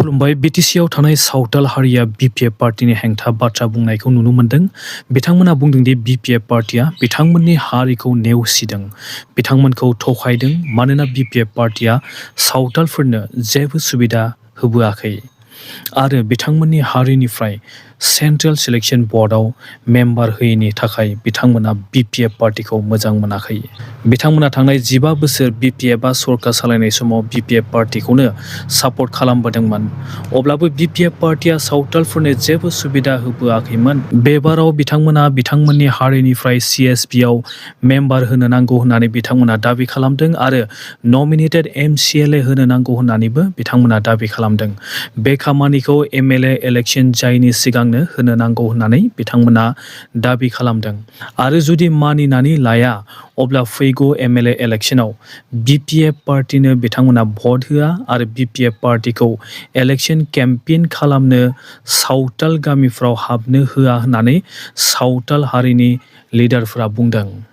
खुलुमबाय बिटिसिआव थानाय सावताल हारिया बिपिएफ पार्टीनि हेंथा बाथ्रा बुंनायखौ नुनो मोन्दों। बिथांमोना बुंदों दि बिपिएफ पार्टीया बिथांमोननि हारिखौ नेवसिदों, बिथांमोनखौ थगायदों मानोना बिपिएफ पार्टीया सावतालफोरनो जेबो सुबिदा होबोआखै आरो बिथांमोननि हारिनिफ्राय सेन्ट्रेल सिलेक्शन बर्डआव मेम्बार होयैनि थाखाय बिथांमोना बिपिएफ पार्टीखौ मोजां मोनाखै। बिथांमोना थांनाय 15 बोसोर बिपिएफआ सरकार सालायनाय समाव बिपिएफ पार्टीखौनो सापर्ट खालामबोदोंमोन। अब्लाबो बिपिएफ पार्टीया सावतालफोरनो जेबो सुबिदा होबोआखैमोन। बेबाराव बिथांमोना बिथांमोननि हारिनिफ्राय सिएसपिआव मेम्बार होनो नांगौ होननानै बिथांमोना दाबि खालामदों आरो नमिनेटेड एमसिएलए होनो नांगौ होननानैबो बिथांमोना दाबि खालामदों। बे खामानिखौ एमएलए इलेक्शन जायैनि सिगांनो होनो नांगौ होननानै बिथांमोना दाबि खालामदों आरो जुदि मानिनानै लाया अब्ला फैगौ एमएलए इलेक्शनाव बिपिएफ पार्टीनो बिथांमोना भट होआ आरो बिपिएफ पार्टीखौ इलेक्शन केम्पेइन खालामनो सावताल गामिफ्राव हाबनो होआ होननानै सावताल हारिनि लिडारफोरा बुंदों।